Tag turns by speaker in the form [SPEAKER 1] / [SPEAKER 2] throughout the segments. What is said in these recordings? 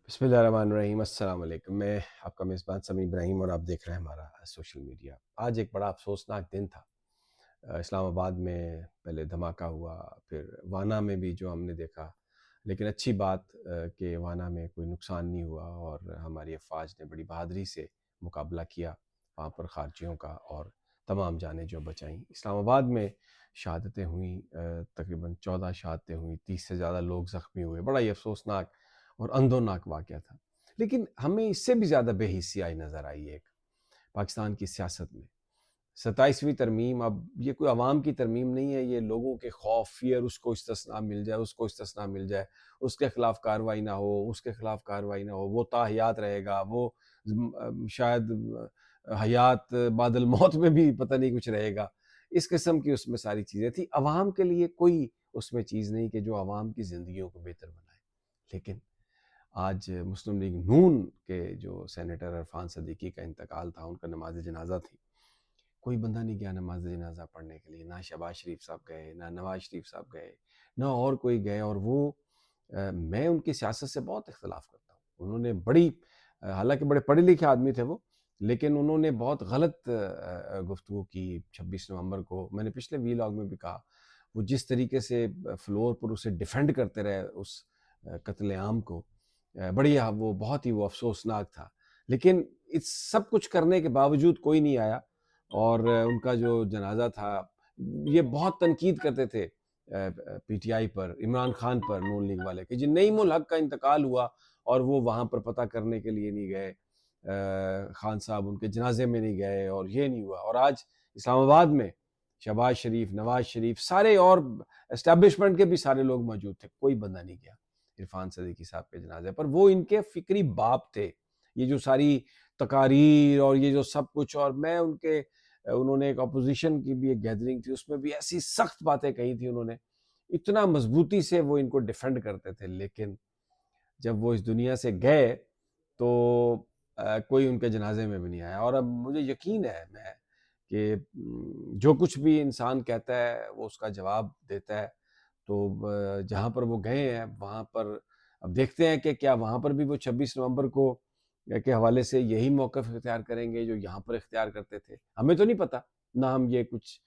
[SPEAKER 1] بسم اللہ الرحمن الرحیم۔ السلام علیکم، میں آپ کا میزبان سمیع ابراہیم اور آپ دیکھ رہے ہیں ہمارا سوشل میڈیا۔ آج ایک بڑا افسوسناک دن تھا۔ اسلام آباد میں پہلے دھماکہ ہوا، پھر وانا میں بھی جو ہم نے دیکھا، لیکن اچھی بات کہ وانا میں کوئی نقصان نہیں ہوا اور ہماری افواج نے بڑی بہادری سے مقابلہ کیا وہاں پر خارجیوں کا، اور تمام جانیں جو بچائیں۔ اسلام آباد میں شہادتیں ہوئیں، تقریباً 14 شہادتیں ہوئیں، 30 سے زیادہ لوگ زخمی ہوئے۔ بڑا ہی افسوسناک اور اندھوناک واقعہ تھا۔ لیکن ہمیں اس سے بھی زیادہ بے حیثیائی نظر آئی ایک پاکستان کی سیاست میں۔ 27ویں ترمیم اب یہ کوئی عوام کی ترمیم نہیں ہے، یہ لوگوں کے خوف، فیئر، اس کو استثناء مل جائے، اس کو استثناء مل جائے، اس کے خلاف کارروائی نہ ہو، اس کے خلاف کارروائی نہ ہو، وہ تاحیات رہے گا، وہ شاید حیات بعد الموت میں بھی پتہ نہیں کچھ رہے گا۔ اس قسم کی اس میں ساری چیزیں تھی۔ عوام کے لیے کوئی اس میں چیز نہیں کہ جو عوام کی زندگیوں کو بہتر بنائے۔ لیکن آج مسلم لیگ نون کے جو سینیٹر عرفان صدیقی کا انتقال تھا، ان کا نماز جنازہ تھی، کوئی بندہ نہیں گیا نماز جنازہ پڑھنے کے لیے، نہ شہباز شریف صاحب گئے، نہ نواز شریف صاحب گئے، نہ اور کوئی گئے۔ اور وہ میں ان کی سیاست سے بہت اختلاف کرتا ہوں۔ انہوں نے بڑی حالانکہ بڑے پڑھے لکھے آدمی تھے وہ، لیکن انہوں نے بہت غلط گفتگو کی 26 نومبر کو۔ میں نے پچھلے ویلاگ میں بھی کہا، وہ جس طریقے سے فلور پر اسے ڈیفینڈ کرتے رہے اس قتل عام کو، بڑی وہ بہت ہی وہ افسوسناک تھا۔ لیکن اس سب کچھ کرنے کے باوجود کوئی نہیں آیا، اور ان کا جو جنازہ تھا، یہ بہت تنقید کرتے تھے پی ٹی آئی پر، عمران خان پر، نون لیگ والے، کہ جی نعیم الحق کا انتقال ہوا اور وہ وہاں پر پتہ کرنے کے لیے نہیں گئے، خان صاحب ان کے جنازے میں نہیں گئے، اور یہ نہیں ہوا۔ اور آج اسلام آباد میں شہباز شریف، نواز شریف، سارے اور اسٹیبلشمنٹ کے بھی سارے لوگ موجود تھے، کوئی بندہ نہیں گیا عرفان صدیقی صاحب کے جنازے پر۔ وہ ان کے فکری باپ تھے۔ یہ جو ساری تقاریر اور یہ جو سب کچھ، اور میں انہوں نے ایک اپوزیشن کی بھی ایک گیدرنگ تھی، اس میں بھی ایسی سخت باتیں کہی تھی انہوں نے، اتنا مضبوطی سے وہ ان کو ڈیفینڈ کرتے تھے۔ لیکن جب وہ اس دنیا سے گئے تو کوئی ان کے جنازے میں بھی نہیں آیا۔ اور اب مجھے یقین ہے کہ جو کچھ بھی انسان کہتا ہے وہ اس کا جواب دیتا ہے۔ تو جہاں پر وہ گئے ہیں وہاں پر اب دیکھتے ہیں کہ کیا وہاں پر بھی وہ 26 نومبر کو کے حوالے سے یہی موقف اختیار کریں گے جو یہاں پر اختیار کرتے تھے۔ ہمیں تو نہیں پتہ، نہ ہم یہ کچھ،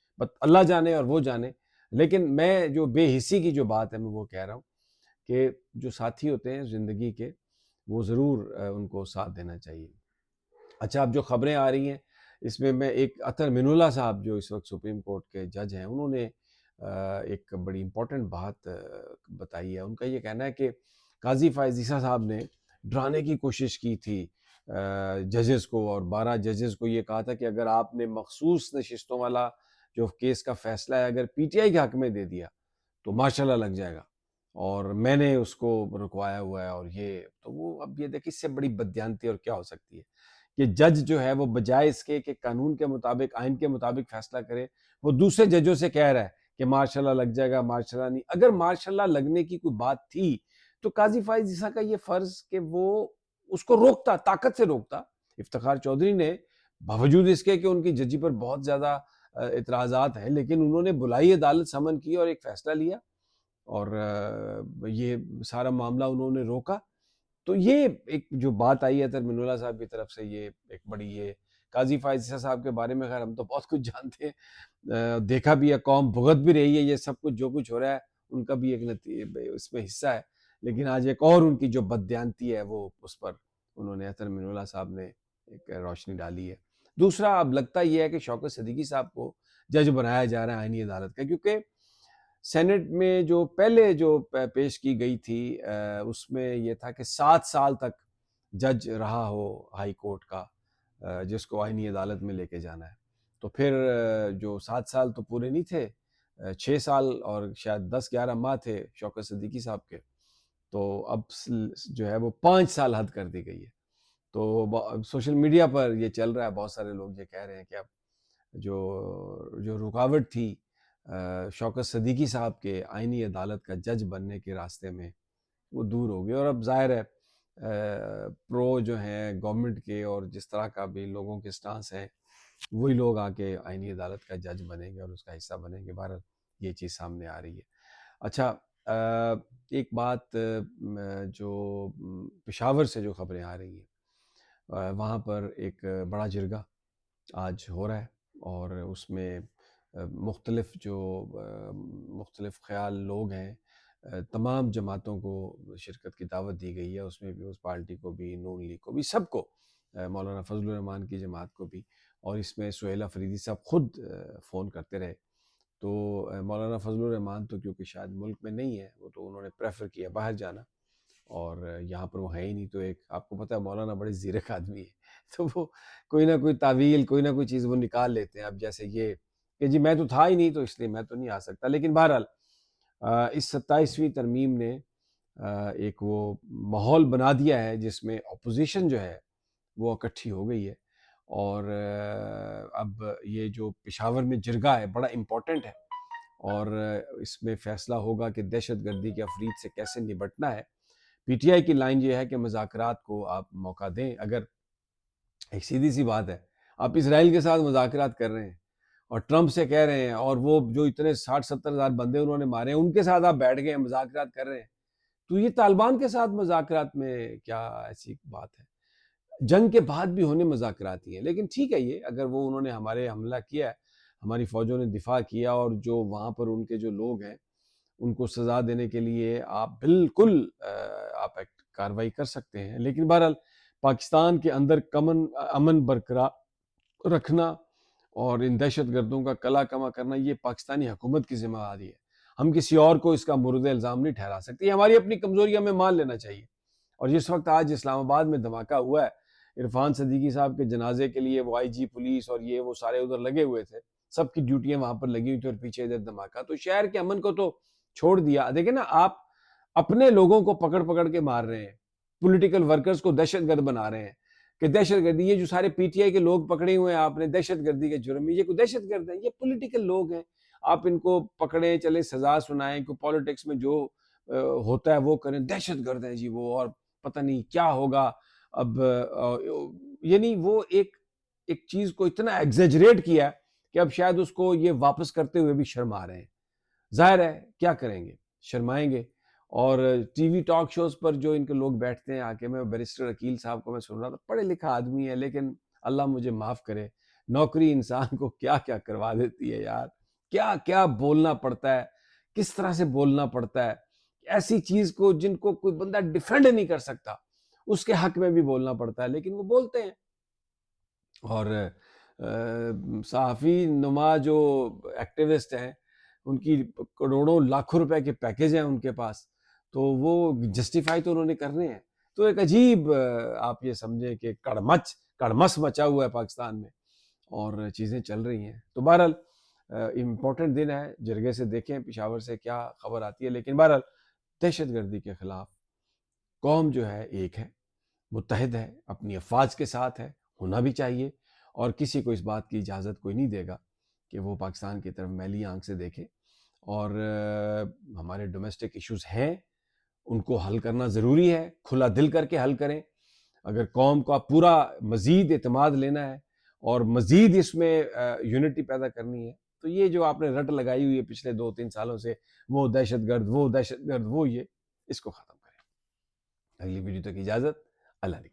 [SPEAKER 1] اللہ جانے اور وہ جانے۔ لیکن میں جو بے حسی کی جو بات ہے میں وہ کہہ رہا ہوں کہ جو ساتھی ہوتے ہیں زندگی کے، وہ ضرور ان کو ساتھ دینا چاہیے۔ اچھا، اب جو خبریں آ رہی ہیں اس میں ایک اطہر من اللہ صاحب جو اس وقت سپریم کورٹ کے جج ہیں، انہوں نے ایک بڑی امپورٹنٹ بات بتائی ہے۔ ان کا یہ کہنا ہے کہ قاضی فائز عیسیٰ صاحب نے ڈرانے کی کوشش کی تھی ججز کو، اور 12 ججز کو یہ کہا تھا کہ اگر آپ نے مخصوص نشستوں والا جو کیس کا فیصلہ ہے اگر پی ٹی آئی کے حق میں دے دیا تو ماشاءاللہ لگ جائے گا، اور میں نے اس کو رکوایا ہوا ہے۔ اور یہ تو وہ اب یہ دیکھ، اس سے بڑی بددیانتی اور کیا ہو سکتی ہے کہ جج جو ہے وہ بجائے اس کے کہ قانون کے مطابق، آئین کے مطابق فیصلہ کرے، وہ دوسرے ججوں سے کہہ رہا ہے کہ ماشاءاللہ لگ جائے گا، ماشاءاللہ نہیں۔ اگر ماشاءاللہ لگنے کی کوئی بات تھی تو قاضی فائز عیسیٰ کا یہ فرض کہ وہ اس کو روکتا، طاقت سے روکتا۔ افتخار چودھری نے باوجود اس کے کہ ان کی ججی پر بہت زیادہ اعتراضات ہیں، لیکن انہوں نے بلائی عدالت سمن کی اور ایک فیصلہ لیا، اور یہ سارا معاملہ انہوں نے روکا۔ تو یہ ایک جو بات آئی ہے اطہر من اللہ صاحب کی طرف سے، یہ ایک بڑی، یہ قاضی فائز عیسیٰ صاحب کے بارے میں خیر ہم تو بہت کچھ جانتے ہیں، دیکھا بھی ہے، قوم بھگت بھی رہی ہے یہ سب کچھ جو کچھ ہو رہا ہے، ان کا بھی ایک اس میں حصہ ہے۔ لیکن آج ایک اور ان کی جو بددیانتی ہے وہ اس پر انہوں نے، اطہر من اللہ صاحب نے ایک روشنی ڈالی ہے۔ دوسرا، اب لگتا یہ ہے کہ شوکت صدیقی صاحب کو جج بنایا جا رہا ہے آئینی عدالت کا، کیونکہ سینٹ میں جو پہلے جو پیش کی گئی تھی اس میں یہ تھا کہ 7 سال تک جج رہا ہو ہائی کورٹ کا، جس کو آئینی عدالت میں لے کے جانا ہے۔ تو پھر جو 7 سال تو پورے نہیں تھے، 6 سال اور شاید 10-11 ماہ تھے شوکت صدیقی صاحب کے، تو اب جو ہے وہ 5 سال حد کر دی گئی ہے۔ تو سوشل میڈیا پر یہ چل رہا ہے، بہت سارے لوگ یہ کہہ رہے ہیں کہ اب جو رکاوٹ تھی شوکت صدیقی صاحب کے آئینی عدالت کا جج بننے کے راستے میں، وہ دور ہو گئی۔ اور اب ظاہر ہے پرو جو ہیں گورنمنٹ کے اور جس طرح کا بھی لوگوں کے سٹانس ہیں، وہی لوگ آ کے آئینی عدالت کا جج بنیں گے اور اس کا حصہ بنیں گے۔ بہرحال یہ چیز سامنے آ رہی ہے۔ اچھا، ایک بات جو پشاور سے جو خبریں آ رہی ہیں، وہاں پر ایک بڑا جرگہ آج ہو رہا ہے، اور اس میں مختلف مختلف خیال لوگ ہیں، تمام جماعتوں کو شرکت کی دعوت دی گئی ہے، اس میں پیپلز پارٹی کو بھی، نون لیگ کو بھی، سب کو، مولانا فضل الرحمان کی جماعت کو بھی، اور اس میں سہیل فریدی صاحب خود فون کرتے رہے. تو مولانا فضل الرحمان تو کیونکہ شاید ملک میں نہیں ہے، وہ تو انہوں نے پریفر کیا باہر جانا، اور یہاں پر وہ ہے ہی نہیں. تو ایک آپ کو پتہ ہے مولانا بڑے زیرک آدمی ہے، تو وہ کوئی نہ کوئی تعویل، کوئی نہ کوئی چیز وہ نکال لیتے ہیں. اب جیسے یہ کہ جی میں تو تھا ہی نہیں، تو اس لیے میں تو نہیں آ سکتا. لیکن بہرحال اس 27ویں ترمیم نے ایک وہ ماحول بنا دیا ہے جس میں اپوزیشن جو ہے وہ اکٹھی ہو گئی ہے. اور اب یہ جو پشاور میں جرگہ ہے بڑا امپورٹنٹ ہے، اور اس میں فیصلہ ہوگا کہ دہشت گردی کے افرید سے کیسے نبٹنا ہے. پی ٹی آئی کی لائن یہ ہے کہ مذاکرات کو آپ موقع دیں. اگر ایک سیدھی سی بات ہے، آپ اسرائیل کے ساتھ مذاکرات کر رہے ہیں اور ٹرمپ سے کہہ رہے ہیں، اور وہ جو اتنے 60-70 ہزار بندے انہوں نے مارے ہیں ان کے ساتھ آپ بیٹھ گئے ہیں مذاکرات کر رہے ہیں، تو یہ طالبان کے ساتھ مذاکرات میں کیا ایسی بات ہے؟ جنگ کے بعد بھی ہونے مذاکرات ہی ہیں. لیکن ٹھیک ہے، یہ اگر وہ انہوں نے ہمارے حملہ کیا ہے، ہماری فوجوں نے دفاع کیا، اور جو وہاں پر ان کے جو لوگ ہیں ان کو سزا دینے کے لیے آپ بالکل آپ ایک کاروائی کر سکتے ہیں. لیکن بہرحال پاکستان کے اندر امن برقرار رکھنا اور ان دہشت گردوں کا کلا کما کرنا یہ پاکستانی حکومت کی ذمہ داری ہے. ہم کسی اور کو اس کا مورد الزام نہیں ٹھہرا سکتے. یہ ہماری اپنی کمزوری ہمیں مان لینا چاہیے. اور جس وقت آج اسلام آباد میں دھماکہ ہوا ہے، عرفان صدیقی صاحب کے جنازے کے لیے وہ آئی جی پولیس اور یہ وہ سارے ادھر لگے ہوئے تھے، سب کی ڈیوٹیاں وہاں پر لگی ہوئی تھی، اور پیچھے ادھر دھماکہ. تو شہر کے امن کو تو چھوڑ دیا. دیکھیں نا، آپ اپنے لوگوں کو پکڑ پکڑ کے مار رہے ہیں، پولیٹیکل ورکرز کو دہشت گرد بنا رہے ہیں کہ دہشت گردی. یہ جو سارے پی ٹی آئی کے لوگ پکڑے ہوئے ہیں آپ نے دہشت گردی کے جرم میں، یہ کوئی دہشت گرد ہیں؟ یہ پولیٹیکل لوگ ہیں. آپ ان کو پکڑیں، چلے سزا سنائیں، کوئی پالیٹکس میں جو ہوتا ہے وہ کریں. دہشت گرد ہیں جی وہ، اور پتہ نہیں کیا ہوگا. اب یعنی وہ ایک چیز کو اتنا ایگزیجریٹ کیا کہ اب شاید اس کو یہ واپس کرتے ہوئے بھی شرم آ رہے ہیں. ظاہر ہے کیا کریں گے، شرمائیں گے. اور ٹی وی ٹاک شوز پر جو ان کے لوگ بیٹھتے ہیں آ کے، میں بیرسٹر عقیل صاحب کو میں سن رہا تھا، پڑھے لکھا آدمی ہے، لیکن اللہ مجھے معاف کرے، نوکری انسان کو کیا کیا کروا دیتی ہے یار. کیا کیا بولنا پڑتا ہے، کس طرح سے بولنا پڑتا ہے. ایسی چیز کو جن کو کوئی بندہ ڈیفینڈ نہیں کر سکتا اس کے حق میں بھی بولنا پڑتا ہے، لیکن وہ بولتے ہیں. اور صحافی نما جو ایکٹیوسٹ ہیں ان کی کروڑوں لاکھوں روپے کے پیکیج ہیں ان کے پاس، تو وہ جسٹیفائی تو انہوں نے کرنے ہیں. تو ایک عجیب آپ یہ سمجھیں کہ کڑمس مچا ہوا ہے پاکستان میں، اور چیزیں چل رہی ہیں. تو بہرحال امپورٹنٹ دن ہے، جرگے سے دیکھیں پشاور سے کیا خبر آتی ہے. لیکن بہرحال دہشت گردی کے خلاف قوم جو ہے ایک ہے، متحد ہے، اپنی افواج کے ساتھ ہے، ہونا بھی چاہیے. اور کسی کو اس بات کی اجازت کوئی نہیں دے گا کہ وہ پاکستان کی طرف میلی آنکھ سے دیکھے. اور ہمارے ڈومیسٹک ایشوز ہیں، ان کو حل کرنا ضروری ہے، کھلا دل کر کے حل کریں. اگر قوم کا پورا مزید اعتماد لینا ہے اور مزید اس میں یونٹی پیدا کرنی ہے، تو یہ جو آپ نے رٹ لگائی ہوئی ہے پچھلے 2-3 سالوں سے، وہ دہشت گرد، وہ دہشت گرد، وہ یہ، اس کو ختم کریں. اگلی ویڈیو تک اجازت، اللہ نے